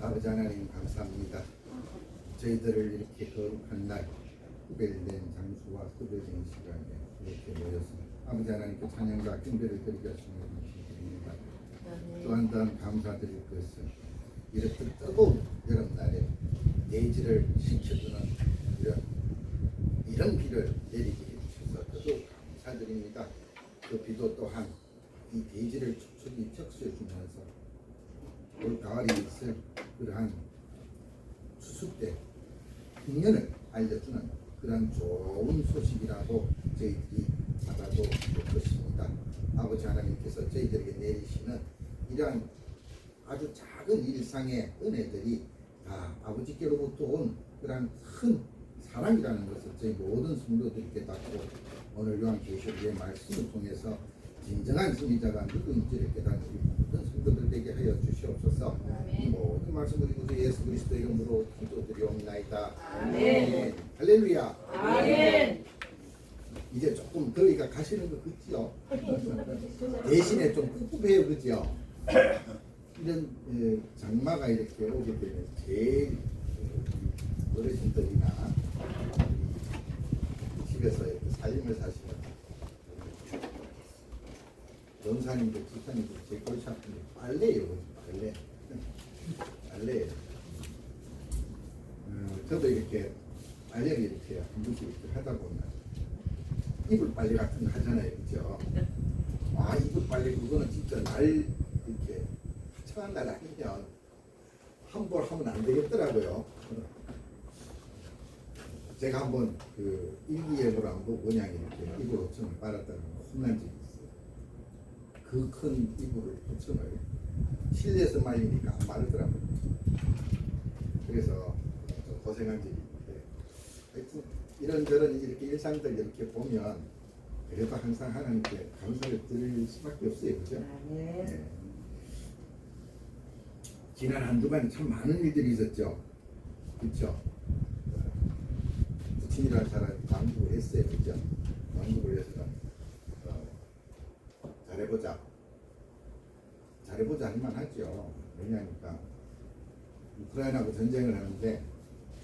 아버지 하나님 감사합니다. 저희들을 이렇게 거룩한 날 구별된 장수와 구별된 시간에 이렇게 모여서 아버지 하나님께 찬양과 경배를 드리겠습니다. 또한 감사드릴 것은 이렇게 뜨거운 여름날에 대지를 식혀주는 이런 비를 내리게 해주셔서 더더욱 감사드립니다. 그 비도 또한 이 대지를 촉촉히 적셔주면서 올 가을이 있을 그러한 추수 때 풍년을 알려주는 그러한 좋은 소식이라고 저희들이 받아도 될 것입니다. 아버지 하나님께서 저희들에게 내리시는 이러한 아주 작은 일상의 은혜들이 다 아버지께로부터 온 그러한 큰 사랑이라는 것을 저희 모든 성도들이 깨닫고 오늘 요한계시록의 말씀을 통해서 진정한 승리자가 누구인지를 깨닫는 우리 모든 성도들에게 하여 주시옵소서. 이 모든 말씀을 우리 예수 그리스도 이름으로 기도드리옵나이다. 아멘. 할렐루야. 아멘. 이제 조금 더위가 가시는 거 그지요? 대신에 좀 꿉꿉해요, 그지요? 이런 장마가 이렇게 오게 되면 제일 어르신들이나 집에서 이렇게 삶을 사시는 원사님들, 집사님들 제일 골치 아픈 게 빨래예요. 빨래예요. 저도 이렇게 빨래를 이렇게 한 번씩 이렇게 하다 보면 이불 빨래 같은 거 하잖아요, 그죠? 아, 이불 빨래 그거는 진짜 날 이렇게 화창한 날 아니면 한 번 하면 안 되겠더라고요. 제가 한번 그 일기예보를 한번 그냥 이렇게 이불 5천을 빨았다가 혼난 적이 있어요. 그 큰 이불을 5천을 실내에서 말리니까 안 마르더라고요. 그래서 좀 고생한 적이 있는데 하여튼 이런저런 이렇게 일상들 이렇게 보면 그래도 항상 하나님께 감사를 드릴 수밖에 없어요, 그죠? 네. 지난 한 주간 참 많은 일들이 있었죠, 그렇죠? 부친이라는 사람이 왕국을 했어요, 그죠? 왕국을 해서 잘해보자 할만 하죠. 왜냐하니까 우크라이나하고 전쟁을 하는데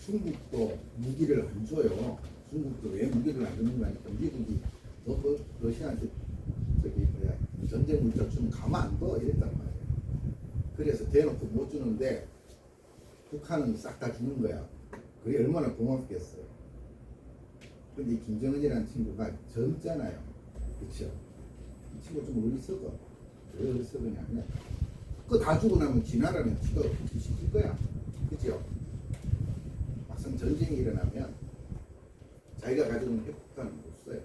중국도 무기를 안 줘요. 중국도 왜 무기를 안 주는 거 하니까 미국이 너 러시아한테 전쟁 물자 주면 가만 안 둬 이랬단 말이에요. 그래서 대놓고 못 주는데 북한은 싹 다 주는 거야. 그게 얼마나 고맙겠어요. 근데 김정은이라는 친구가 젊잖아요, 그렇죠? 이 친구 좀 어리석어. 왜 어리석으냐면 그거 다 주고 나면 지 나라는 지가 어떻게 시킬 거야, 그죠? 막상 전쟁이 일어나면 자기가 가지고 있는 핵폭탄을 못 써요.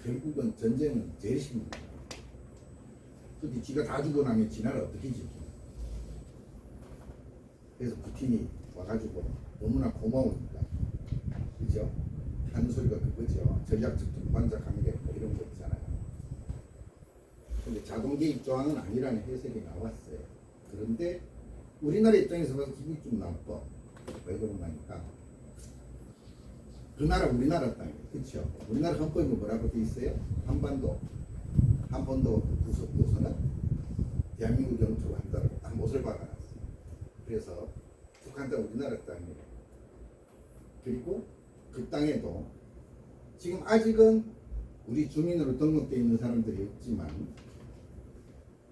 결국은 전쟁은 제일 심한 거야. 근데 지가 다 주고 나면 지 나라 어떻게 지키냐. 그래서 푸틴이 와가지고 너무나 고마우니까, 그죠? 하는 소리가 그거죠. 전략적 동반자 관계 뭐 이런 거 있잖아요. 근데 자동 개입 조항은 아니라는 해석이 나왔어요. 그런데 우리나라 입장에서 봐서 기분이 좀 나빠. 왜 그러냐니까 그 나라 우리나라 땅이에요, 그렇죠? 우리나라 헌법에 뭐라고 돼 있어요? 한반도 부서는 대한민국 영토로 한다고 딱 못을 박아놨어요. 그래서 북한 땅 우리나라 땅이에요. 그리고 그 땅에도 지금 아직은 우리 주민으로 등록되어 있는 사람들이 없지만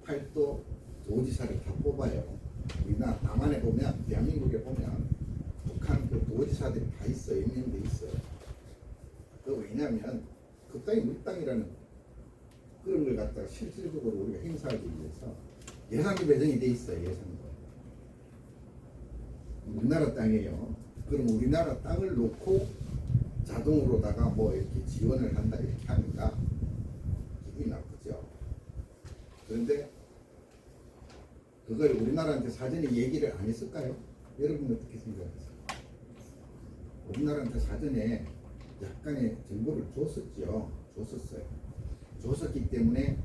팔도 도지사를 다 뽑아요. 우리나라 남한에 보면, 대한민국에 보면 북한 그 도지사들이 다 있어요. 임명돼 있어요. 그 왜냐하면 그 땅이 우리 땅이라는 그런 걸 갖다가 실질적으로 우리가 행사하기 위해서 예산도 배정이 돼 있어요. 예산도. 우리나라 땅이에요. 그럼 우리나라 땅을 놓고 자동으로다가 뭐 이렇게 지원을 한다 이렇게 하니까 기분이 나쁘죠. 그런데 그걸 우리나라한테 사전에 얘기를 안 했을까요? 여러분 어떻게 생각하세요? 우리나라한테 사전에 약간의 정보를 줬었어요. 줬었기 때문에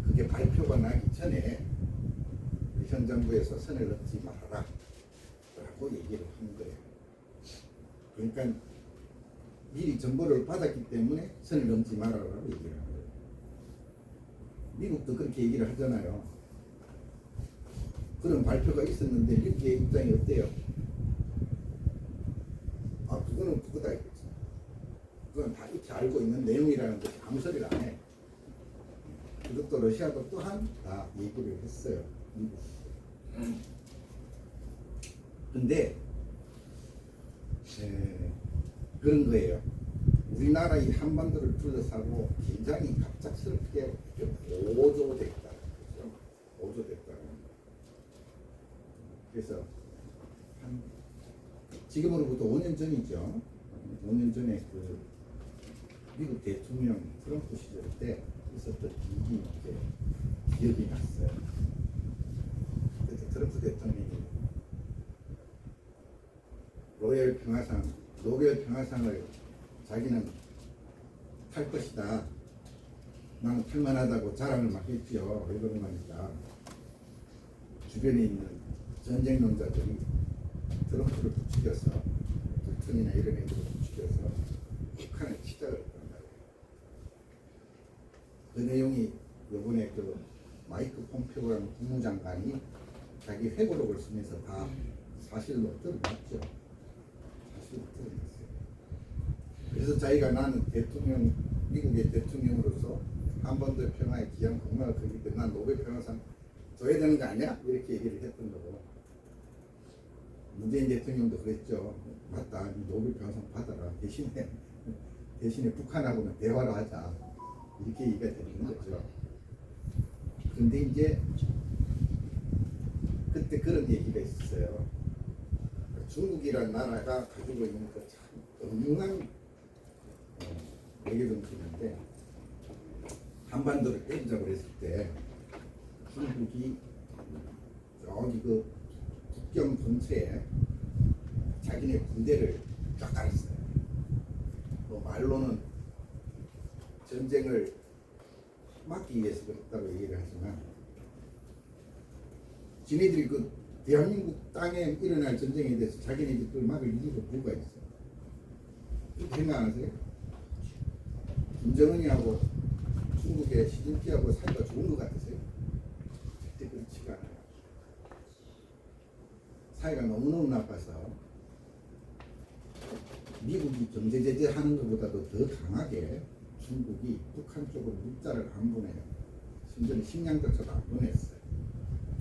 그게 발표가 나기 전에 현 정부에서 선을 넘지 말아라 라고 얘기를 한 거예요. 그러니까 미리 정보를 받았기 때문에 선을 넘지 말아라고 얘기를 한 거예요. 미국도 그렇게 얘기를 하잖아요. 그런 발표가 있었는데 미국의 입장이 어때요? 아 그거는 그거다 이거지. 그건 다 이렇게 알고 있는 내용이라는 것이 아무 소리를 안 해. 그것도 러시아도 또한 다 얘기를 했어요. 미국. 근데 그런 거예요. 우리나라 이 한반도를 둘러싸고 굉장히 갑작스럽게 보조됐다. 그렇죠? 보조됐다. 그래서 한 지금으로부터 5년 전이죠. 5년 전에 그 미국 대통령 트럼프 시절 때 있었던 일이 이제 기억이 났어요. 그래서 트럼프 대통령이 로열 평화상, 노벨 평화상을 자기는 탈 것이다. 나는 탈만하다고 자랑을 막 했죠. 왜 그런 말이냐. 주변에 있는 전쟁론자들이 트럼프를 부추겨서 불턴이나 이런 애들을 부추겨서 북한을 시작을 했단 말이에요. 그 내용이 요번에 그 마이크 폼페오라는 국무장관이 자기 회고록을 쓰면서 다 사실로 드러났죠. 사실로 드러났어요. 그래서 자기가 나는 대통령, 미국의 대통령으로서 한반도 평화에 기여한 공헌을 하기 때문에 난 노벨 평화상 줘야 되는 거 아니야? 이렇게 얘기를 했던 거고. 문재인 대통령도 그랬죠. 맞다. 노벨 평화상 받아라. 대신에 북한하고는 대화를 하자. 이렇게 얘기가 되는 거죠. 근데 이제 그때 그런 얘기가 있었어요. 중국이라는 나라가 가지고 있는 그 참 엄청난 외교 정책인데 한반도를 때리자고 그랬을 때 중국이 저기 그 국경 근처에 자기네 군대를 쫙 깔았어요. 뭐 말로는 전쟁을 막기 위해서 그랬다고 얘기를 하지만 지네들이 그 대한민국 땅에 일어날 전쟁에 대해서 자기네들이 그걸 막을 이유가 뭐가 있어요? 생각 안 하세요? 김정은이하고 중국의 시진핑하고 사이가 좋은 것 같으세요? 절대 그렇지가 않아요. 사이가 너무너무 나빠서 미국이 경제 제재하는 것보다도 더 강하게 중국이 북한 쪽으로 문자를 안 보내요. 심지어는 식량조차도 안 보냈어요.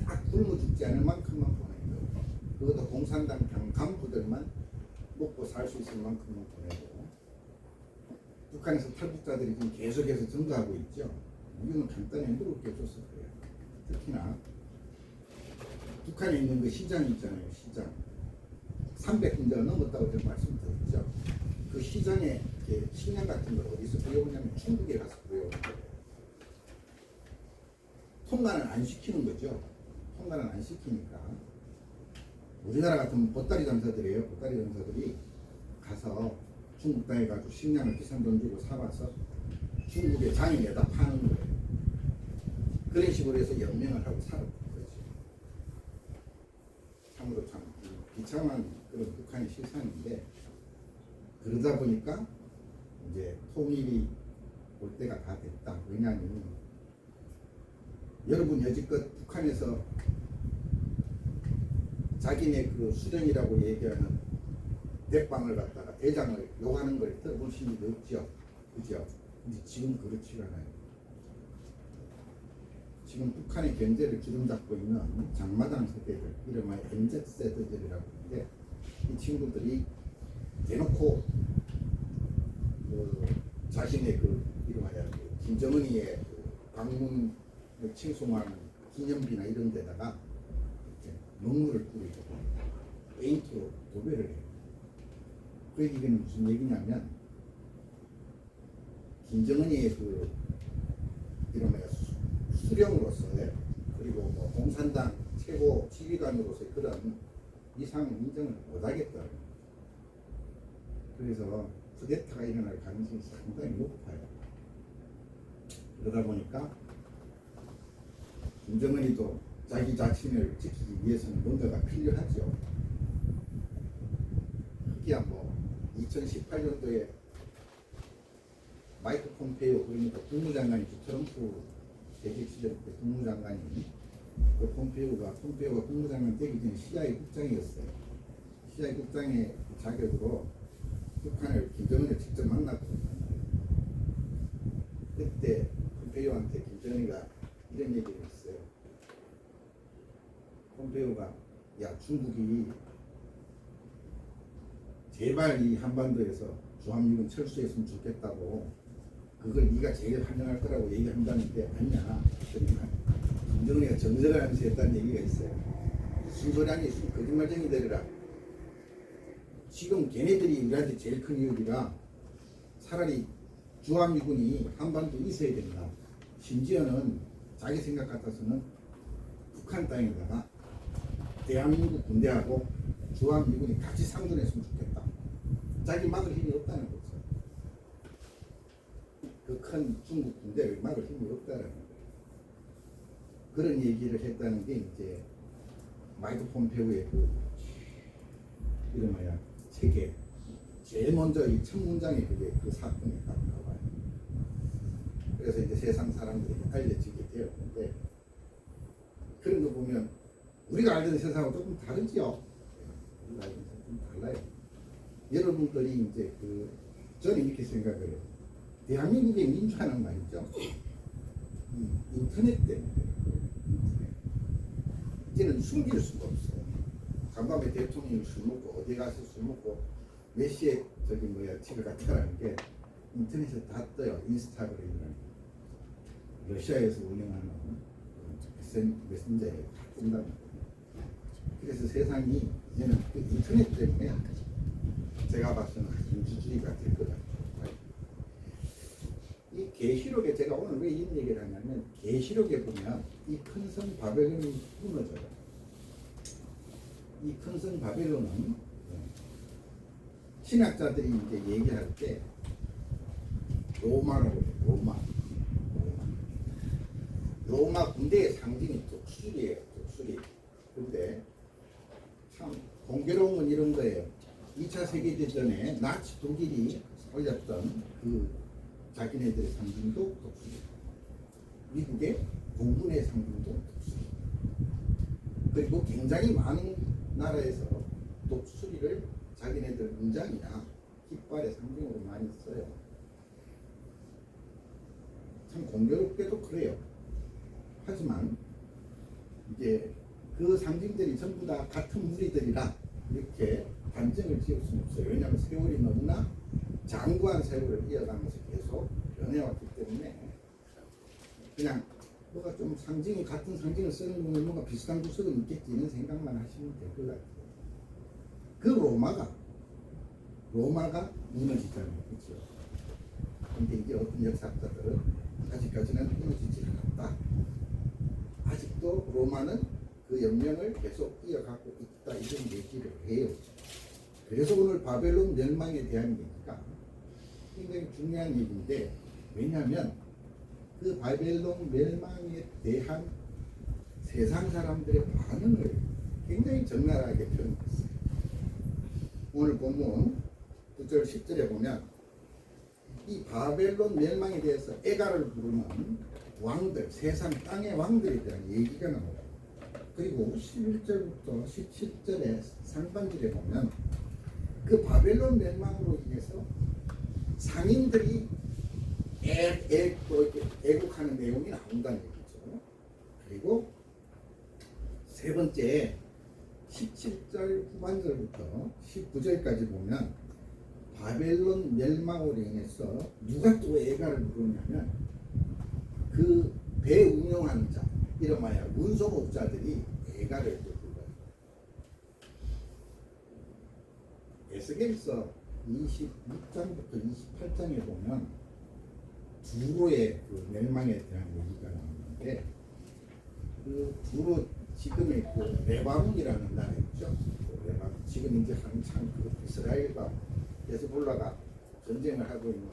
딱 굶어 죽지 않을 만큼만 보내요. 그것도 공산당 간부들만 먹고 살 수 있을 만큼만 보내고 북한에서 탈북자들이 지금 계속해서 증가하고 있죠. 이거는 간단히 물을 껴줘서 그래요. 특히나 북한에 있는 그 시장이 있잖아요. 시장 300군데가 넘었다고 제가 말씀드렸죠. 그 시장에 식량 같은 걸 어디서 구해오냐면 중국에 가서 구해오는 거예요. 통관을 안 시키는 거죠. 통관을 안 시키니까 우리나라 같으면 보따리 장사들이에요. 보따리 장사들이 가서 중국 땅에 가서 식량을 비싼 돈 주고 사와서 중국의 장인에다 파는 거예요. 그런 식으로 해서 연명을 하고 살았던 거죠. 참으로 참 비참한 그런 북한의 실상인데 그러다 보니까 이제 통일이 올 때가 다 됐다. 왜냐하면 여러분 여지껏 북한에서 자기네 그 수령이라고 얘기하는 대빵을 갖다가 대장을 욕하는 걸 들어보신 일이 없죠. 그죠? 근데 지금 그렇지가 않아요. 지금 북한의 경제를 기름잡고 있는 장마당 세대들, 이름하여 MZ세대들이라고 하는데 이 친구들이 대놓고 그 자신의 그 이름하여 그 김정은이의 그 방문을 칭송하는 기념비나 이런 데다가 먹물을 뿌리고 페인트로 도배를 해요. 그 얘기는 무슨 얘기냐면 김정은이의 그 이름하여 수령으로서의 그리고 뭐 공산당 최고 지휘관으로서의 그런 이상을 인정을 못하겠다. 그래서 쿠데타가 일어날 가능성이 상당히 높아요. 그러다 보니까 김정은이도 자기 자신을 지키기 위해서는 뭔가가 필요하죠. 특히야 뭐 2018년도에 마이크 폼페이오 그러니까 국무장관이 트럼프 대기 시절 때 국무장관이 그 폼페이오가 국무장관 되기 전에 CIA 국장이었어요. CIA 국장의 자격으로 북한을 김정은을 직접 만났거든요. 그때 폼페이오한테 김정은이가 이런 얘기를 했어요. 폼페이오가 야, 중국이 제발 이 한반도에서 주한미군 철수했으면 좋겠다고, 그걸 네가 제일 환영할 거라고 얘기한다는데 아니냐. 그러니까 김정은이가 정색을 하면서 했다는 얘기가 있어요. 순소량이 거짓말쟁이 되리라. 지금 걔네들이 우리한테 제일 큰 이유가 차라리 주한미군이 한반도에 있어야 된다. 심지어는 자기 생각 같아서는 북한 땅에다가 대한민국 군대하고 주한미군이 같이 상존했으면 좋겠다. 자기 막을 힘이 없다는 거죠. 그 큰 중국 군대를 막을 힘이 없다는 거예요. 그런 얘기를 했다는 게 이제 마이크 폼페이오의 그 이름하여 책에 제일 먼저 이 첫 문장에 그게 그 사건이 딱 나와요. 그래서 이제 세상 사람들이 알려지게 되었는데, 그런 거 보면 우리가 알던 세상하고 조금 다르지요. 우리가 알던 세상 좀 달라요. 여러분들이 이제 저는 이렇게 생각을 해요. 대한민국의 민주화는 말이죠. 인터넷 때문에. 이제는 숨길 수가 없어요. 간밤에 대통령이 술 먹고 어디 가서 술 먹고 몇 시에 집에 갔다라는 게 인터넷에 다 떠요. 인스타그램이라는 러시아에서 운영하는 메신저에 다 뜬다는 거예요. 그래서 세상이 이제는 그 인터넷 때문에 제가 봐서는 민주주의가 될 것 같아요. 이 계시록에 제가 오늘 왜 이런 얘기를 하냐면, 계시록에 보면 이 큰 성 바벨론이 무너져요. 이 큰 성 바벨론은 신학자들이 이제 얘기할 때 로마라고 해요. 로마 군대의 상징이 독수리예요. 독수리. 근데 참 공교로운 건 이런 거예요. 2차 세계대전에 나치 독일이 올렸던 그 자기네들의 상징도 독수리. 미국의 공군의 상징도 독수리. 그리고 굉장히 많은 나라에서 독수리를 자기네들 문장이나 깃발의 상징으로 많이 써요. 참 공교롭게도 그래요. 하지만 이제 그 상징들이 전부 다 같은 무리들이라 이렇게 단정을 지을 수는 없어요. 왜냐하면 세월이 너무나 장구한 세월을 이어가면서 계속 변해왔기 때문에 그냥 뭐가 좀 상징이 같은 상징을 쓰는 거면 뭔가 비슷한 구석은 있겠지 이런 생각만 하시면 될 것 같아요. 그 로마가 무너지잖아요. 그렇죠? 근데 이제 어떤 역사학자들은 아직까지는 무너지지 않았다. 아직도 로마는 그 연명을 계속 이어가고 있다 이런 얘기를 해요. 그래서 오늘 바벨론 멸망에 대한 얘기가 굉장히 중요한 얘기인데, 왜냐하면 그 바벨론 멸망에 대한 세상 사람들의 반응을 굉장히 적나라하게 표현했어요. 오늘 본문 9절 10절에 보면 이 바벨론 멸망에 대해서 애가를 부르는 왕들, 세상 땅의 왕들에 대한 얘기가 나옵니다. 그리고 11절부터 17절의 상반절에 보면 그 바벨론 멸망으로 인해서 상인들이 애국하는 내용이 나온다는 얘기죠. 그리고 세 번째 17절 후반절부터 19절까지 보면 바벨론 멸망으로 인해서 누가 또 애가를 부르냐면 그 배 운영하는 자, 이름하여 운송업자들이 애가를 부르고요. 에스겔서 26장부터 28장에 보면 두로의 그 멸망에 대한 얘기가 나오는데, 그 두로 지금의 그 레바논이라는 나라 있죠. 그 레바논. 지금 이제 한창 그 이스라엘과 헤즈볼라가 전쟁을 하고 있는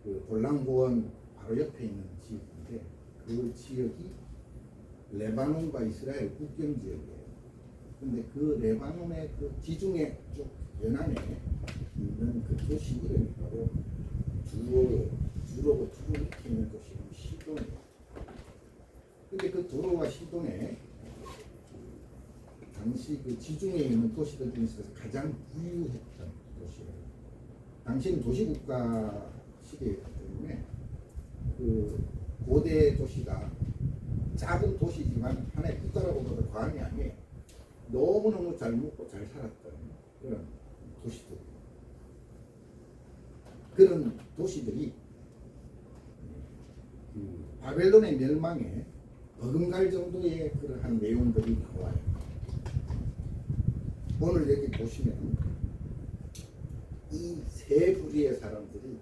그 골란고원 바로 옆에 있는 지역인데, 그 지역이 레바논과 이스라엘 국경 지역이에요. 근데 그 레바논의 그 지중해 쪽 연안에 있는 그 도시 이름이 바로 두로고, 두로 밑에 있는 도시는 시돈이에요. 근데 그 도로와 시동에 당시 그 지중해에 있는 도시들 중에서 가장 부유했던 도시예요. 당시는 도시국가 시대였기 때문에 그 고대 도시가 작은 도시지만 하나의 국가라고 보다 과언이 아니에요. 너무너무 잘 먹고 잘 살았던 그런 도시들. 그런 도시들이 그 바벨론의 멸망에 버금갈 정도의 그러한 내용들이 나와요. 오늘 여기 보시면 이 세 부류의 사람들이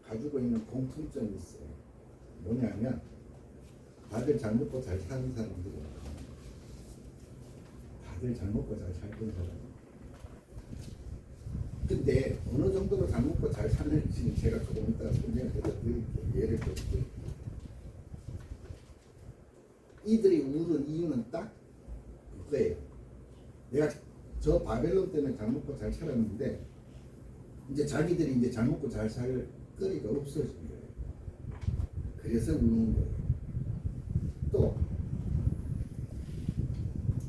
가지고 있는 공통점이 있어요. 뭐냐면 다들 잘 먹고 잘 사는 사람들이에요. 다들 잘 먹고 잘 살던 사람. 근데 어느 정도로 잘 먹고 잘 사는지는 제가 조금 이따 설명을 해드릴게요. 예를 들어서 이들이 울은 이유는 딱 그거예요. 내가 저 바벨론 때문에 잘 먹고 잘 살았는데 이제 자기들이 이제 잘 먹고 잘 살 거리가 없어진 거예요. 그래서 우는 거예요. 또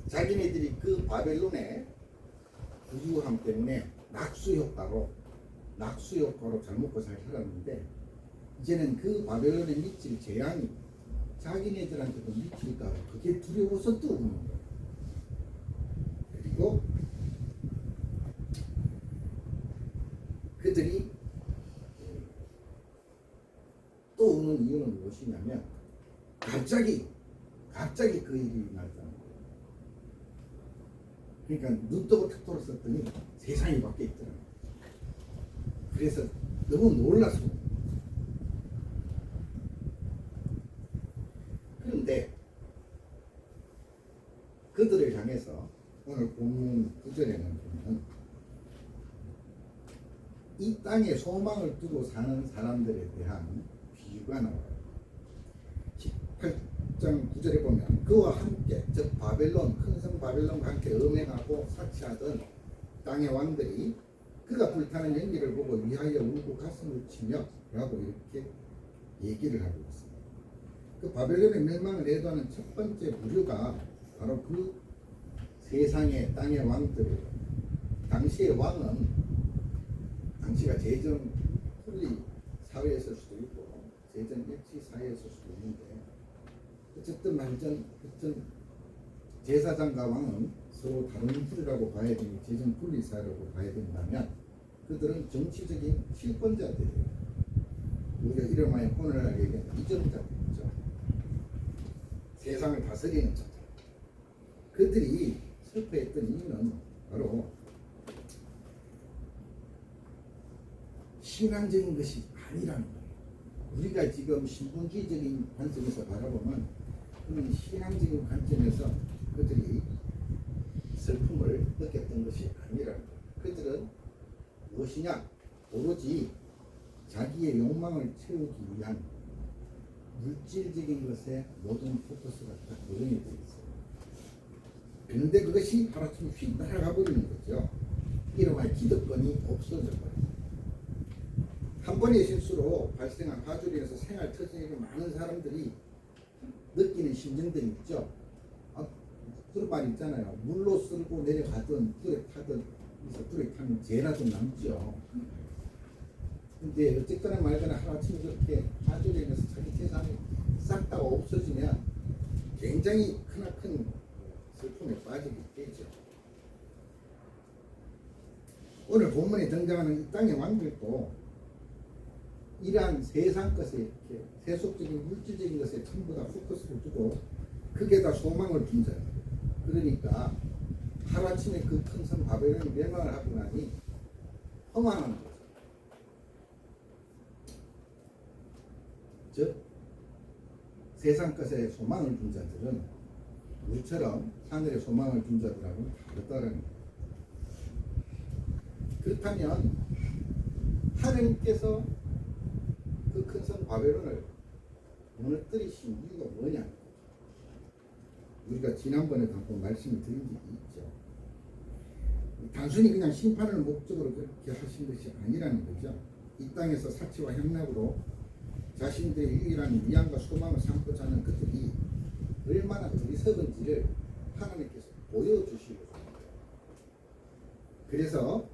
자기네들이 그 바벨론의 부유함 때문에 낙수 효과로 잘 먹고 잘 살았는데 이제는 그 바벨론에 미칠 재앙이 자기네들한테도 미칠까 그게 두려워서 또 우는 거예요. 그리고 그들이 또 우는 이유는 무엇이냐면 갑자기 그 일이 일어났다는 거예요. 그러니까 눈 뜨고 탁 돌았었더니 세상이 바뀌어 있더라고요. 그래서 너무 놀라서. 그런데 그들을 향해서 오늘 본문 9절에는 보면 이 땅에 소망을 두고 사는 사람들에 대한 비유가 나와요. 18장 9절에 보면 그와 함께 즉 바벨론 큰 성 바벨론과 함께 음행하고 사치하던 땅의 왕들이 그가 불타는 연기를 보고 위하여 울고 가슴을 치며 라고 이렇게 얘기를 하고 있습니다. 그 바벨론의 멸망을 예도하는 첫 번째 부류가 바로 그 세상의 땅의 왕들. 당시의 왕은 당시가 제정 분리 사회였을 수도 있고 제정 일치 사회였을 수도 있는데 어쨌든 제사장과 왕은 서로 다른 부류라고 봐야 되니 제정 분리 사회라고 봐야 된다면 그들은 정치적인 실권자들이에요. 우리가 이름하여 오늘날 얘기하는 이정자들이죠. 세상을 다스리는 자들. 그들이 슬퍼했던 이유는 바로 신앙적인 것이 아니라는 거예요. 우리가 지금 신분주의적인 관점에서 바라보면 그런 신앙적인 관점에서 그들이 슬픔을 느꼈던 것이 아니라는 거예요. 그들은 무엇이냐? 오로지 자기의 욕망을 채우기 위한 물질적인 것에 모든 포커스가 딱 고정이 되어 있어요. 그런데 그것이 하루아침에 휙 날아가 버리는 거죠. 이름하여 기득권이 없어져 버려요. 한 번의 실수로 발생한 화주로 인해서 생활 터지게 많은 사람들이 느끼는 심정들이 있죠. 그런 말 있잖아요. 물로 쓸고 내려가든 뚫에 타든 뚫에 타면 죄라도 남죠. 근데 어쨌거나 말거나 하루아침에 그렇게 화주로 인해서 자기 재산이 싹 다 없어지면 굉장히 크나큰 슬픔에 빠지게 되죠. 오늘 본문에 등장하는 이 땅의 왕들도 이러한 세상 것에 이렇게 세속적인 물질적인 것에 전부 다 포커스를 두고 그게 다 소망을 둔 자예요. 그러니까 하루아침에 그 큰 성 바벨론이 멸망을 하고 나니 허망한 거죠. 즉 세상 것에 소망을 둔 자들은 우리처럼 하늘에 소망을 둔 자들하고는 다르다는 거예요. 그렇다면 하나님께서 그 큰 성 바벨론을 무너뜨리신 이유가 뭐냐? 우리가 지난번에도 한번 말씀을 드린 적이 있죠. 단순히 그냥 심판을 목적으로 그렇게 하신 것이 아니라는 거죠. 이 땅에서 사치와 향락으로 자신들의 유일한 위안과 소망을 삼고자 하는 그들이 얼마나 어리석은지를 하나님께서 보여주시고 있는 거예요. 그래서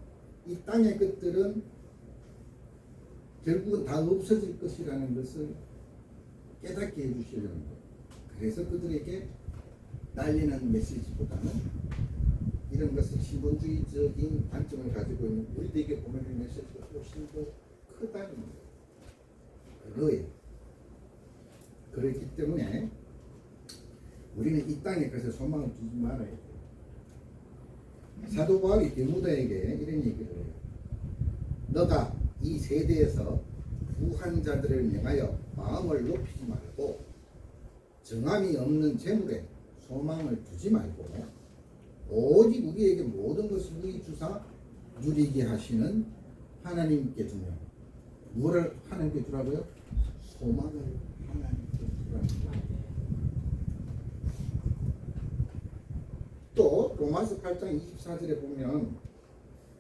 이 땅의 것들은 결국은 다 없어질 것이라는 것을 깨닫게 해주시려는 거예요. 그래서 그들에게 날리는 메시지보다는 이런 것은 신본주의적인 관점을 가지고 있는 우리들에게 보내는 메시지가 훨씬 더 크다는 거예요. 그거예요. 그렇기 때문에 우리는 이 땅에 그래서 소망을 두지 말아야 돼요. 사도 바울이 디모데에게 이런 얘기를 해요. 너가 이 세대에서 부한 자들을 명하여 마음을 높이지 말고 정함이 없는 재물에 소망을 두지 말고 오직 우리에게 모든 것을 누이 주사 누리게 하시는 하나님께 주며 뭐를 하나님께 주라고요? 소망을 하나님께 주라는 거예요. 또 로마서 8장 24절에 보면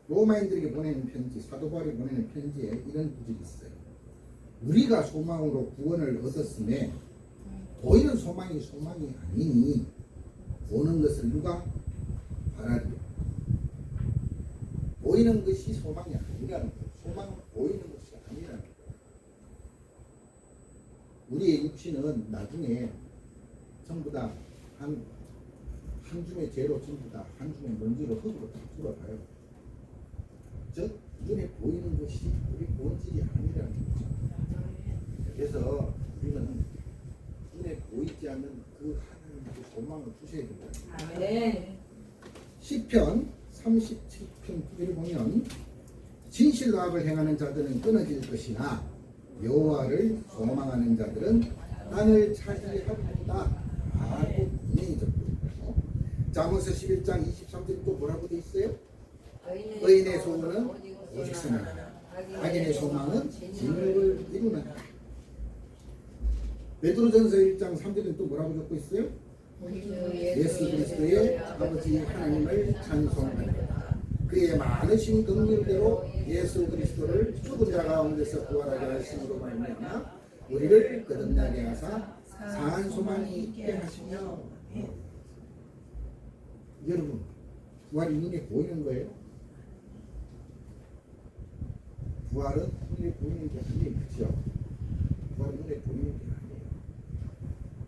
로마인들에게 보내는 편지, 사도 바울이 보내는 편지에 이런 구절이 있어요. 우리가 소망으로 구원을 얻었음에 보이는 소망이 소망이 아니니 보는 것을 누가 바라리요. 보이는 것이 소망이 아니라는 거예요. 소망은 보이는 것이 아니라는 거예요. 우리의 육신은 나중에 전부 다 한 줌의 죄로 전부 다 한 줌의 먼지로 흙으로 다 돌아가요. 즉 눈에 보이는 것이 우리 본질이 아니라는 거죠. 그래서 우리는 눈에 보이지 않는 그 하나님께 소망을 두셔야 된다. 네. 시편 37편 9절을 보면 진실로 악을 행하는 자들은 끊어질 것이나 여호와를 소망하는 자들은 땅을 차지하리로다 하고 분명히 적고 있고, 잠언서 11장 23절에 또 뭐라고 돼 있어요? 의인의 소원은 오직 선하다. 악인의 소망은 진흙을 이루는다. 베드로전서 1장 3절에 또 뭐라고 적고 있어요? 예수 그리스도의 아버지 하나님을 찬송하리로다. 그의 많으신 긍휼대로 예수 그리스도를 죽은 자 가운데서 부활하게 하심으로 말미암아 우리를 거듭나게 하사 상한 소망이 있게 하시며. 여러분, 부활이 눈에 보이는 거예요? 부활은 눈에 보이는 게 아니에요. 그렇죠? 부활은 눈에 보이는 게 아니에요.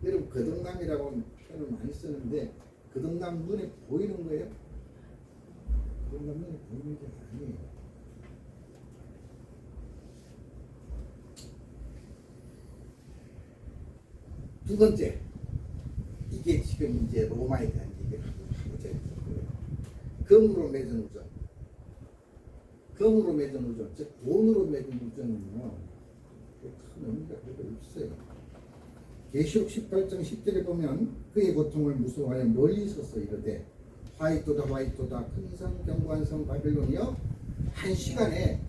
여러분, 거듭남이라고 표현을 많이 쓰는데 거듭남 눈에 보이는 거예요? 거듭남 눈에 보이는 게 아니에요. 두 번째, 이게 지금 이제 로마에 대한 얘기를 하고자 했던 거예요. 금으로 맺은 우정. 금으로 맺은 우정, 즉 돈으로 맺은 우정은요, 큰 의미가 별로 없어요. 계시록 18장 10절에 보면 그의 고통을 무서워하여 멀리 서서 이르되 화이토다 화이토다 큰 성 견고한 성 바벨론이여 한 시간에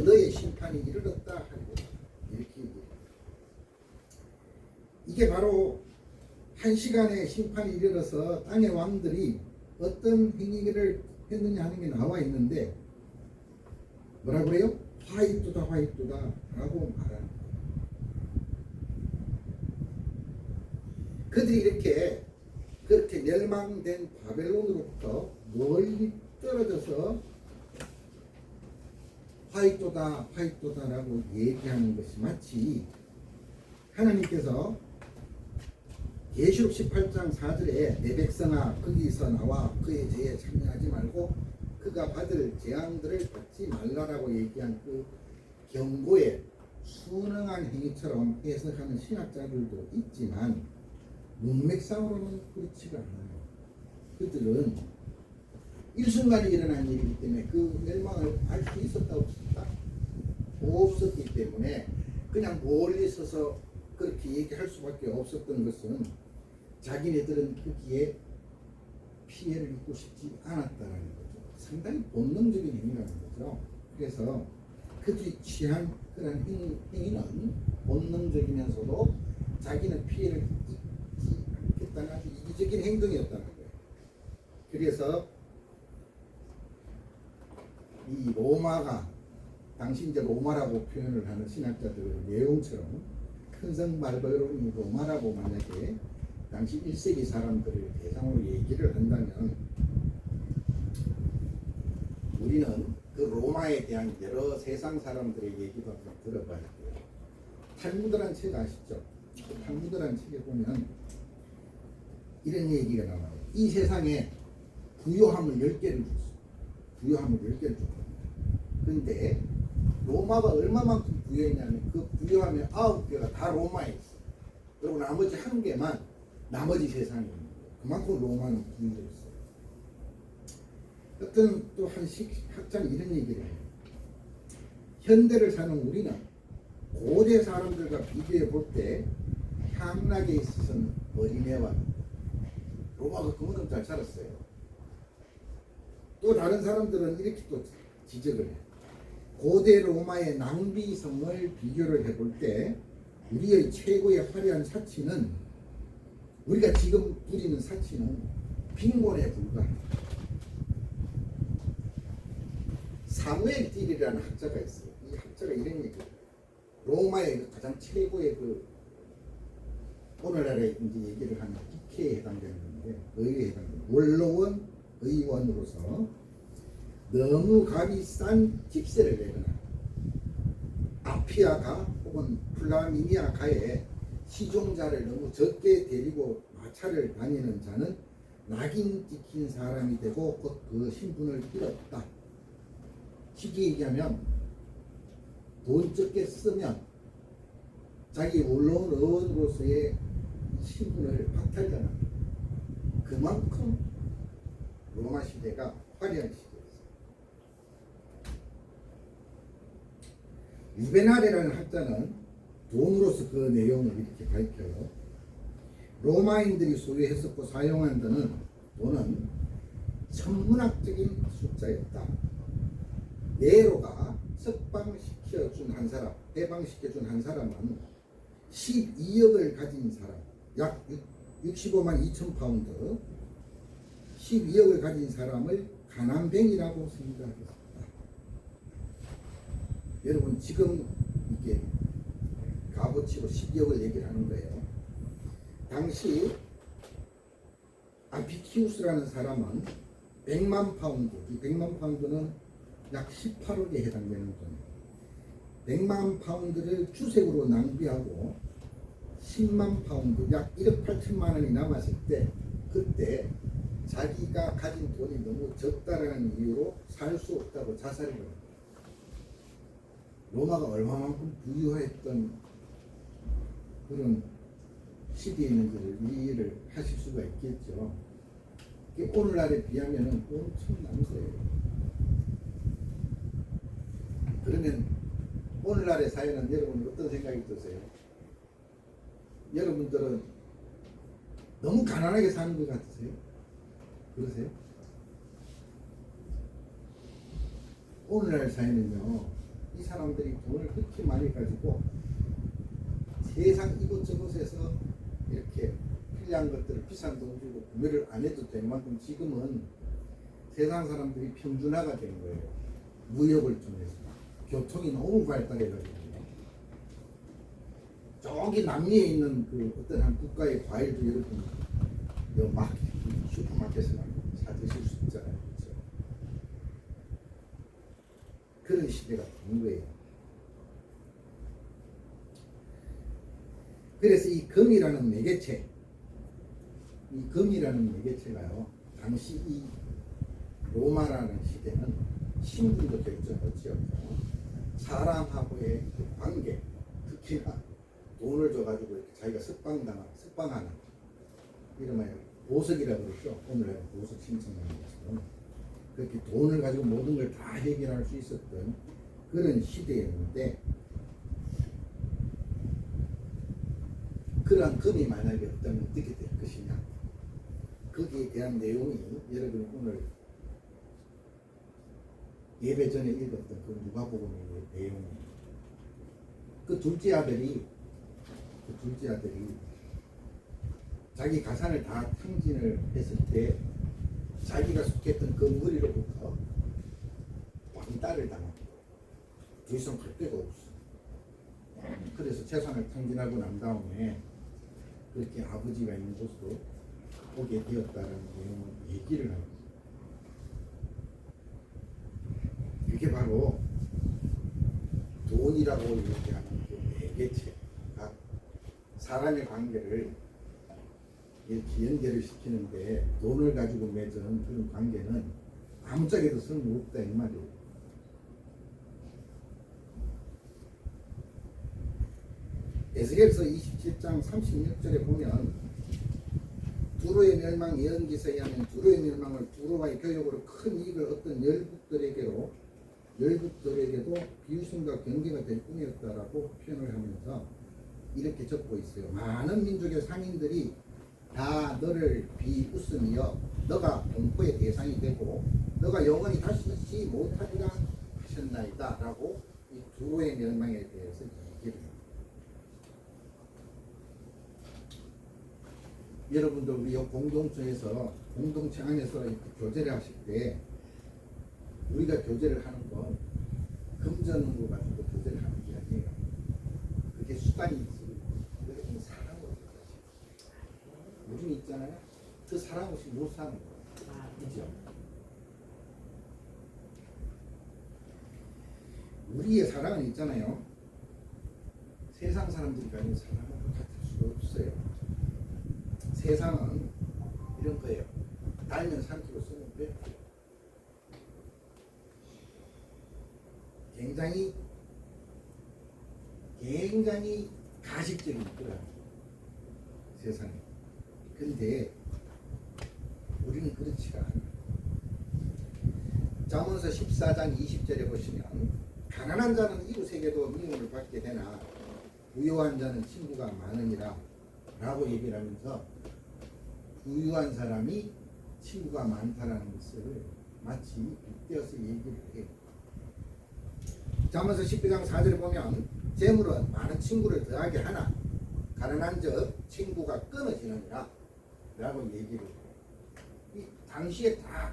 너의 심판이 이르렀다 하리로다. 이렇게 얘기해요. 이게 바로 한 시간에 심판이 이르러서 땅의 왕들이 어떤 행위를 했느냐 하는 게 나와 있는데 뭐라고 그래요? 화이토다 화이토다 라고 말하는 거예요. 그들이 이렇게 그렇게 멸망된 바벨론으로부터 멀리 떨어져서 화이토다 화이토다 라고 얘기하는 것이 마치 하나님께서 계시록 18장 4절에 내 백성아 거기서 나와 그의 죄에 참여하지 말고 그가 받을 재앙들을 받지 말라라고 얘기한 그 경고의 순응한 행위처럼 해석하는 신학자들도 있지만 문맥상으로는 그렇지가 않아요. 그들은 일순간에 일어난 일이기 때문에 그 멸망을 알 수 있었다 없었다? 없었기 때문에 그냥 멀리 서서 그렇게 얘기할 수밖에 없었던 것은 자기네들은 거기에 피해를 입고 싶지 않았다는 거죠. 상당히 본능적인 행위라는 거죠. 그래서 그들이 취한 그런 행위는 본능적이면서도 자기는 피해를 입지 않겠다는 아주 이기적인 행동이었다는 거예요. 그래서 이 로마가 당시 이제 로마라고 표현을 하는 신학자들의 내용처럼 큰 성 바벨론이 로마라고 만약에 당시 1세기 사람들을 대상으로 얘기를 한다면 우리는 그 로마에 대한 여러 세상 사람들의 얘기도 한번 들어봐야 돼요. 탈무드란 책 아시죠? 그 탈무드란 책에 보면 이런 얘기가 나와요. 이 세상에 부요함을 10개를 줬어. 부요함을 10개를 줬거든요. 근데 로마가 얼마만큼 부여했냐면 그 부여함의 9개가 다 로마에 있어. 그리고 나머지 1개만 나머지 세상에 있는 거예요. 그만큼 로마는 부유해 있어요. 어떤 또 한 학자는 이런 얘기를 해요. 현대를 사는 우리는 고대 사람들과 비교해 볼 때 향락에 있어서는 어린애와 로마가 그만큼 잘 살았어요. 또 다른 사람들은 이렇게 또 지적을 해요. 고대 로마의 낭비성을 비교를 해볼 때 우리의 최고의 화려한 사치는 우리가 지금 누리는 사치는 빈곤에 불과합니다. 사무엘 딜이라는 학자가 있어요. 이 학자가 이런 얘기를 해요. 로마의 가장 최고의 오늘날에 이제 얘기를 하는 국회에 해당되는 건데 의회에 해당되는 원로원 의원으로서 너무 값이 싼 집세를 내거나 아피아가 혹은 플라미니아가에 시종자를 너무 적게 데리고 마차를 다니는 자는 낙인 찍힌 사람이 되고 곧 그 신분을 잃었다. 쉽게 얘기하면 돈 적게 쓰면 자기 원로원 의원으로서의 신분을 박탈당합니다. 그만큼 로마 시대가 화려한 시대였어요. 유베나레라는 학자는 돈으로서 그 내용을 이렇게 밝혀요. 로마인들이 소유했었고 사용한다는 돈은 천문학적인 숫자였다. 네로가 석방시켜준 한 사람, 해방시켜준 한 사람은 12억을 가진 사람, 약 65만 2천 파운드, 12억을 가진 사람을 가난뱅이라고 생각했습니다. 여러분 지금 이게 값어치로 12억을 얘기를 하는 거예요. 당시 아피키우스라는 사람은 100만 파운드, 이 100만 파운드는 약 18억에 해당되는 돈이에요. 100만 파운드를 주색으로 낭비하고 10만 파운드, 약 1억 8천만 원이 남았을 때 그때 자기가 가진 돈이 너무 적다라는 이유로 살 수 없다고 자살을 합니다. 로마가 얼마만큼 부유했던 그런 시대에 있는지를 이해를 하실 수가 있겠죠. 오늘날에 비하면 엄청난 거예요. 그러면 오늘날의 사회는 여러분 어떤 생각이 드세요? 여러분들은 너무 가난하게 사는 것 같으세요? 그러세요? 오늘날 사회는요, 이 사람들이 돈을 그렇게 많이 가지고 세상 이곳저곳에서 이렇게 필요한 것들을 비싼 돈 주고 구매를 안 해도 될 만큼 지금은 세상 사람들이 평준화가 된 거예요. 무역을 통해서. 교통이 너무 발달해가지고 저기 남미에 있는 그 어떤 한 국가의 과일도 여러분 슈퍼마켓에서 사 드실 수 있잖아요. 그렇죠? 그런 시대가 된 거예요. 그래서 이 금이라는 매개체, 이 금이라는 매개체가요, 당시 이 로마라는 시대는 신분도 결정했죠. 사람하고의 그 관계, 특히나 돈을 줘가지고 이렇게 자기가 석방하는 이름하여 보석이라고 그러죠. 오늘날 보석 신청하는 것처럼 그렇게 돈을 가지고 모든 걸 다 해결할 수 있었던 그런 시대였는데, 그러한 금이 만약에 없다면 어떻게 될 것이냐, 거기에 대한 내용이 여러분이 오늘 예배 전에 읽었던 그 누가복음의 내용입니다. 그 둘째 아들이 자기 가산을 다 탕진을 했을 때 자기가 속했던 그 무리로부터 왕따를 당합니다. 더 이상 갈 데가 없어. 그래서 재산을 탕진하고 난 다음에 그렇게 아버지가 있는 곳으로 오게 되었다는 내용을 얘기를 합니다. 그게 바로 돈이라고 얘기하는 그 매개체가 사람의 관계를 이렇게 연결을 시키는데 돈을 가지고 맺은 그런 관계는 아무짝에도 쓸모없다 이 말이에요. 에스겔서 27장 36절에 보면 두로의 멸망 예언기서에 하면 두로의 멸망을 두로와의 교역으로 큰 이익을 얻던 열국들에게도 비웃음과 경계가 될 뿐이었다라고 표현을 하면서 이렇게 적고 있어요. 많은 민족의 상인들이 다 너를 비웃으며 너가 공포의 대상이 되고 너가 영원히 다시 있지 못하리라 하셨나이다 라고 이 두로의 멸망에 대해서 얘기를 합니다. 여러분들 우리 공동체에서 공동체 안에서 이렇게 교제를 하실 때 우리가 교제를 하는 건 금전으로 가지고 교제를 하는 게 아니에요. 그게 수단이지. 그게 사랑으로 교제하지. 우리는 있잖아요. 그 사랑 없이 못 사는 거예요. 그죠? 우리의 사랑은 있잖아요. 세상 사람들이 가진 사랑은 같을 수가 없어요. 세상은 이런 거예요. 달면 삼키고 쓰면 돼. 굉장히 가식적인 거야. 세상에. 근데 우리는 그렇지가 않아. 잠언서 14장 20절에 보시면 가난한 자는 이웃에게도 미움을 받게 되나 부유한 자는 친구가 많으니라 라고 얘기를 하면서 부유한 사람이 친구가 많다라는 것을 마치 빗대어서 얘기를 해요. 잠언서 19장 4절에 보면 재물은 많은 친구를 더하게 하나 가난한 적 친구가 끊어지느니라 라고 얘기를 해요. 이 당시에 다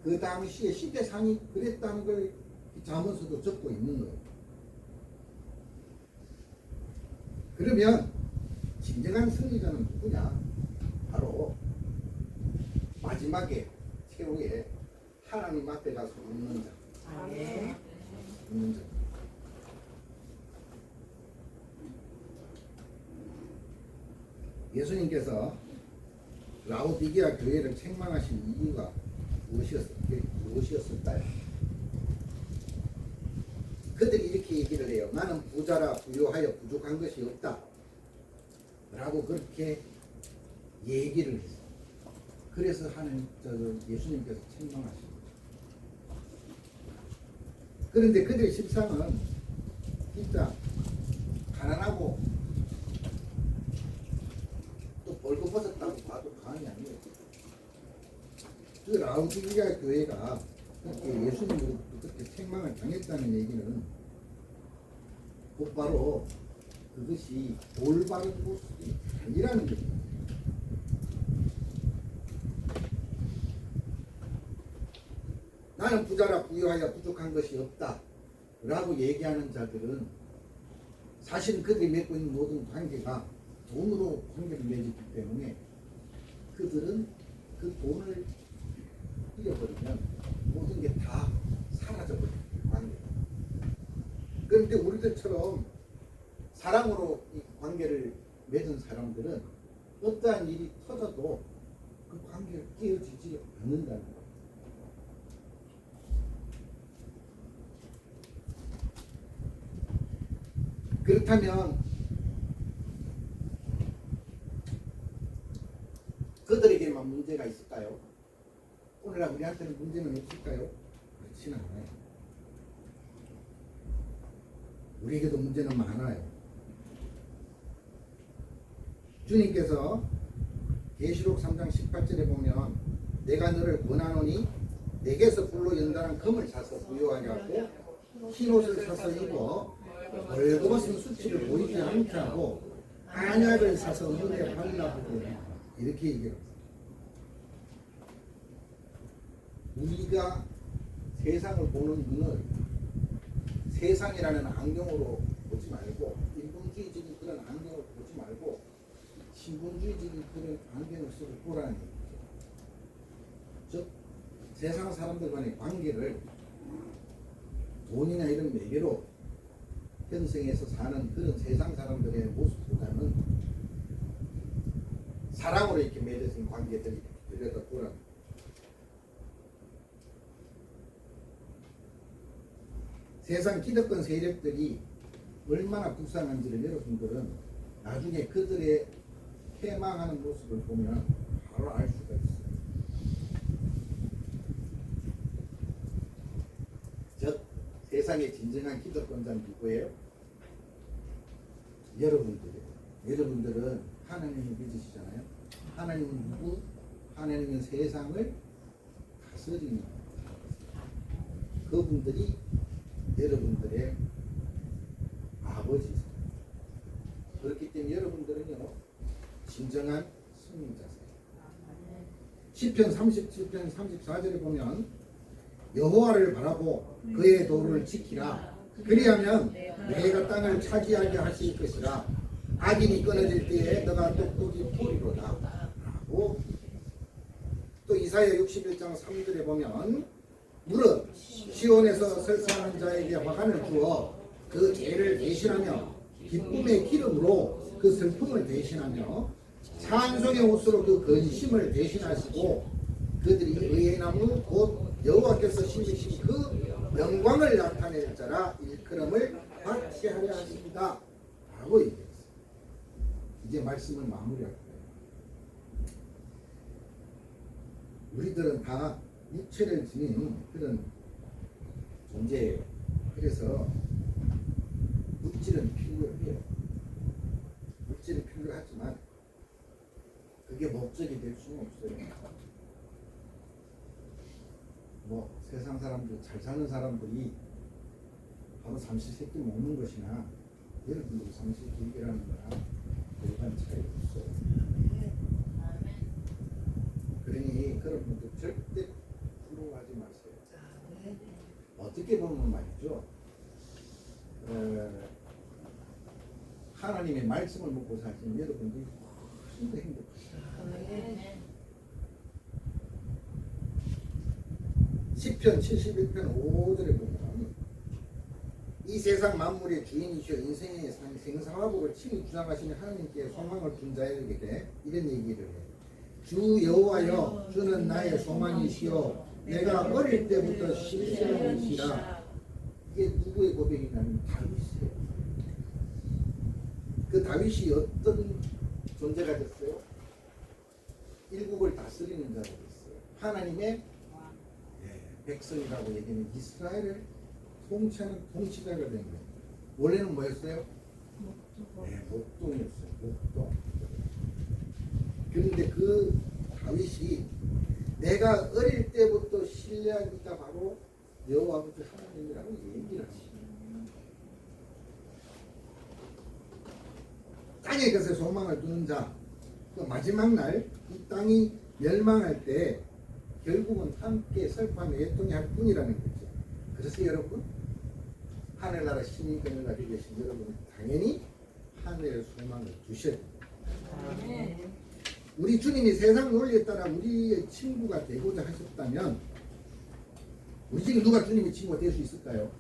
그 당시에 시대상이 그랬다는 걸 잠언서도 적고 있는 거예요. 그러면 진정한 승리자는 누구냐? 바로 마지막에 최후에 하나님 앞에 가서 웃는 자. 아멘. 웃는 자. 예수님께서 라오디게아 교회를 책망하신 이유가 무엇이었을까요? 그들이 이렇게 얘기를 해요. 나는 부자라 부유하여 부족한 것이 없다 라고 그렇게 얘기를 했어요. 그래서 예수님께서 책망하신 거죠. 그런데 그들의 실상은 진짜 가난하고 또 벌거벗었다고 봐도 과언이 아니에요. 그 라오디게아 교회가 그렇게 예수님으로 그렇게 책망을 당했다는 얘기는 곧바로 그것이 올바른 모습이 아니라는 거죠. 나는 부자라 부유하여 부족한 것이 없다 라고 얘기하는 자들은 사실은 그들이 맺고 있는 모든 관계가 돈으로 관계를 맺었기 때문에 그들은 그 돈을 잃어버리면 모든 게 다 사라져버려요. 관계. 그런데 우리들처럼 사랑으로 이 관계를 맺은 사람들은 어떠한 일이 터져도 그 관계가 깨어지지 않는다는 거예요. 그렇다면 그들에게만 문제가 있을까요? 오늘날 우리한테는 문제는 없을까요? 그렇지는 않아요. 우리에게도 문제는 많아요. 주님께서 계시록 3장 18절에 보면 내가 너를 권하노니 내게서 불로 연단한 금을 사서 부요하게 하고 흰옷을 사서 입어 벌거벗은 수치를 보이지 않게 하고 안약을 사서 눈에 발라보고 이렇게 얘기합니다. 우리가 세상을 보는 눈을 세상이라는 안경으로 보지 말고 인본주의적인 그런 안경으로 보지 말고 신분주의적인 그런 안경을 쓰고 보라는 얘기죠. 즉 세상 사람들 간의 관계를 돈이나 이런 매개로 형성해서 사는 그런 세상 사람들의 모습보다는 사랑으로 이렇게 맺어진 관계들이 들여다보라. 세상 기득권 세력들이 얼마나 불쌍한지를 여러분들은 나중에 그들의 패망하는 모습을 보면 바로 알 수가 있어요. 즉 세상의 진정한 기득권자는 누구예요? 여러분들이에요. 여러분들은 하나님을 믿으시잖아요. 하나님은 누구? 하나님은 세상을 다스리는 그분들이 여러분들의 아버지세요. 그렇기 때문에 여러분들은요 진정한 승리자세요. 시편 37편 34절에 보면 여호와를 바라보 그의 도를 지키라. 그리하면 내가 땅을 차지하게 하실 것이라. 악인이 끊어질 때에 너가 똑똑히 보리로다. 라고 또 이사야 61장 3절에 보면 무릇 시온에서 설사하는 자에게 화관을 주어 그 죄를 대신하며 기쁨의 기름으로 그 슬픔을 대신하며 찬송의 옷으로 그 근심을 대신하시고 그들이 의의 나무 곧 여호와께서 심으신 그 영광을 나타낼 자라 일컬음을 받게 하려 하십니다. 라고 얘기했어요. 이제 말씀을 마무리할 거예요. 우리들은 다 육체를 지닌 그런 존재예요. 그래서 물질은 필요해요. 물질은 필요하지만 그게 목적이 될 수는 없어요. 뭐 세상 사람들 잘 사는 사람들이 하루 삼시세끼 먹는 것이나 여러분들이 삼시세끼 일하는 거랑 별반 차이 없어요. 그러니 그런 분들 절대 부러워하지 마세요. 어떻게 보면 말이죠. 하나님의 말씀을 먹고 사시는 여러분들이 훨씬 더 행복하세요. 시편 71편 5절에 보면 이 세상 만물의 주인이시여 인생의 생사화복을 친히 주장하시는 하나님께 소망을 둔 자에게 이런 얘기를 해요. 주 여호와여 주는 나의 소망이시여 내가 어릴 때부터 신실하시라. 이게 누구의 고백이냐면 다윗이에요. 그 다윗이 어떤 존재가 됐어요? 일국을 다스리는 자가 됐어요. 하나님의 백성이라고 얘기하는 이스라엘을 통치하는 통치자가 된 거예요. 원래는 뭐였어요? 목동이었어요. 목동. 그런데 그 다윗이 내가 어릴 때부터 신뢰하니까 바로 여호와 아버지 하나님이라고 얘기를 합니다. 땅에 것에 소망을 두는 자, 그 마지막 날 이 땅이 멸망할 때 결국은 함께 슬퍼하며 애통이 할 뿐이라는 거죠. 그래서 여러분 하늘나라 시민권을 가지고 계신 여러분은 당연히 하늘의 소망을 두셔야 됩니다. 우리 주님이 세상 논리에 따라 우리의 친구가 되고자 하셨다면 우리 지금 누가 주님의 친구가 될 수 있을까요?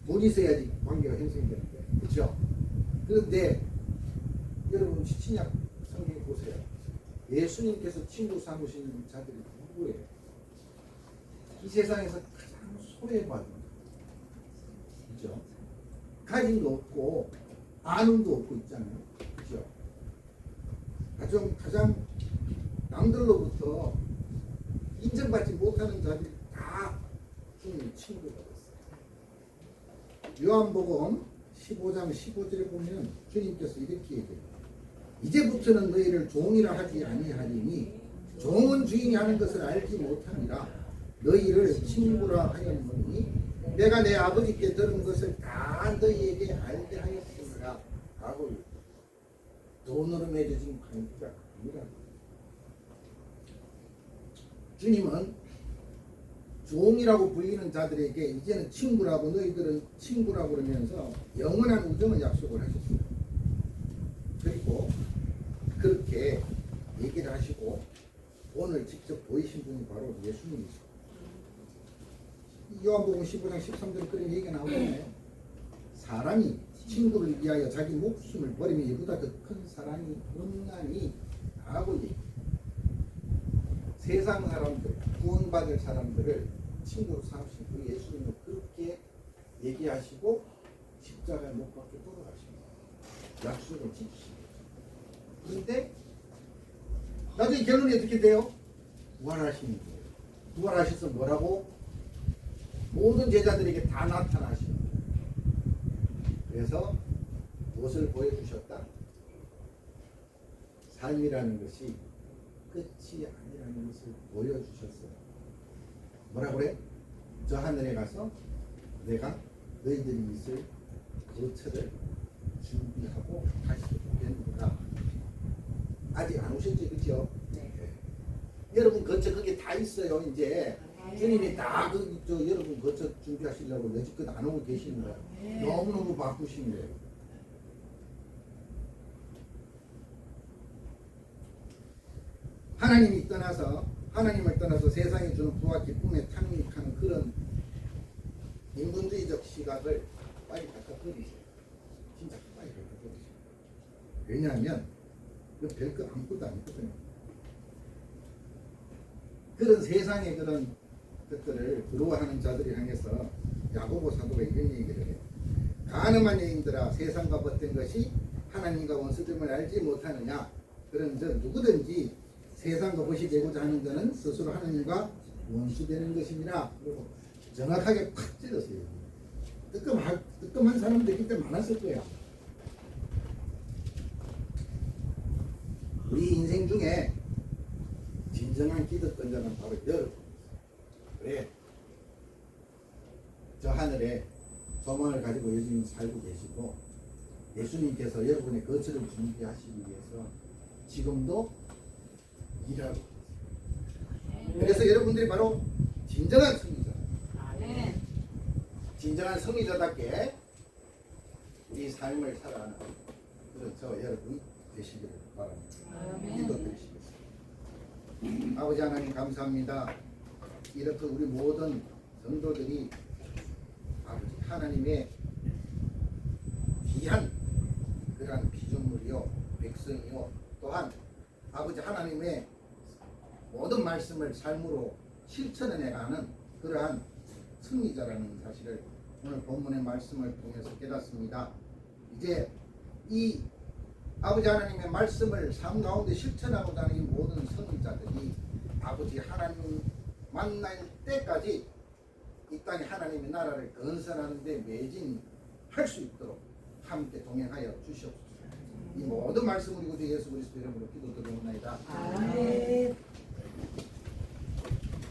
돈이 있어야지 관계가 형성되는데, 그렇죠? 그런데 여러분 신약 성경 보세요. 예수님께서 친구 삼으신 자들이 누구예요? 이 세상에서 가장 소외받은, 그렇죠? 가진도 없고 아는도 없고 있잖아요, 그렇죠? 가장 남들로부터 인정받지 못하는 자들이 다 주님의 친구가 됐어요. 요한복음 15장 15절에 보면 주님께서 이렇게 얘기해요. 이제부터는 너희를 종이라 하지 아니하리니 종은 주인이 하는 것을 알지 못하니라. 너희를 친구라 하였노니 내가 내 아버지께 들은 것을 다 너희에게 알게 하였으니라. 하고 돈으로 맺어진 관계가 아니라 주님은 종이라고 불리는 자들에게 이제는 친구라고, 너희들은 친구라고 그러면서 영원한 우정을 약속을 하셨어요. 그리고 그 이렇게 얘기를 하시고 오늘 직접 보이신 분이 바로 예수님이시죠. 요한복음 15장 13절에 그런 얘기가 나오잖아요. 사람이 친구를 위하여 자기 목숨을 버리면 이보다 더 큰 사랑이 없나니 라고 얘기해요. 세상 사람들, 구원받을 사람들을 친구로 삼으신 그 예수님은 그렇게 얘기하시고 십자가에 못 박혀 돌아가십니다. 약속을 지키신 거죠. 그런데 나중에 결론이 어떻게 돼요? 부활하시는 거예요. 부활하셔서 뭐라고? 모든 제자들에게 다 나타나시는 거예요. 그래서 무엇을 보여주셨다? 삶이라는 것이 끝이 아니라는 것을 보여주셨어요. 뭐라 그래? 저 하늘에 가서 내가 너희들이 있을 거처를 준비하고 다시 오겠노라. 아직 안 오셨죠, 그죠? 네. 여러분 거처 거기 다 있어요. 이제 주님이 다 여러분 거처 준비하시려고 여지껏 안 오고 계시는 거예요. 너무너무 바쁘신 거예요. 하나님을 떠나서 세상이 주는 부와 기쁨에 탐닉하는 그런 인본주의적 시각을 빨리 갖다 버리세요. 진짜 빨리 갖다 버리세요. 왜냐하면 그 별거 아무것도 아니거든요. 그런 세상의 그런 것들을 부러워하는 자들이 향해서 야고보 사도가 이런 얘기를 해요. 가늠한 여인들아, 세상과 벗된 것이 하나님과 원수됨을 알지 못하느냐. 그런 저 누구든지 세상과 벗이 되고자 하는 자는 스스로 하나님과 원수되는 것입니다. 그리고 정확하게 팍 찔렀어요. 뜨끔한 사람들이 그때 많았을 거야. 우리 인생 중에 진정한 기득권 자는 바로 여러분. 그래. 저 하늘에 소망을 가지고 예수님 살고 계시고 예수님께서 여러분의 거처를 준비하시기 위해서 지금도 일하고 있어요. 그래서 여러분들이 바로 진정한 성의자. 진정한 성의자답게 우리 삶을 살아가는 그런 저 여러분 되시기를 바랍니다. 기도드리시겠습니다. 아버지 하나님 감사합니다. 이렇게 우리 모든 성도들이 아버지 하나님의 귀한 그러한 피조물이요 백성이요 또한 아버지 하나님의 모든 말씀을 삶으로 실천해가는 그러한 승리자라는 사실을 오늘 본문의 말씀을 통해서 깨닫습니다. 이제 이 아버지 하나님의 말씀을 삶 가운데 실천하고자 하는 이 모든 승리자들이 아버지 하나님 만날 때까지 이 땅에 하나님의 나라를 건설하는 데 매진할 수 있도록 함께 동행하여 주시옵소서. 이 모든 말씀을 우리 예수 그리스도 이름으로 기도드리옵나이다. 아멘.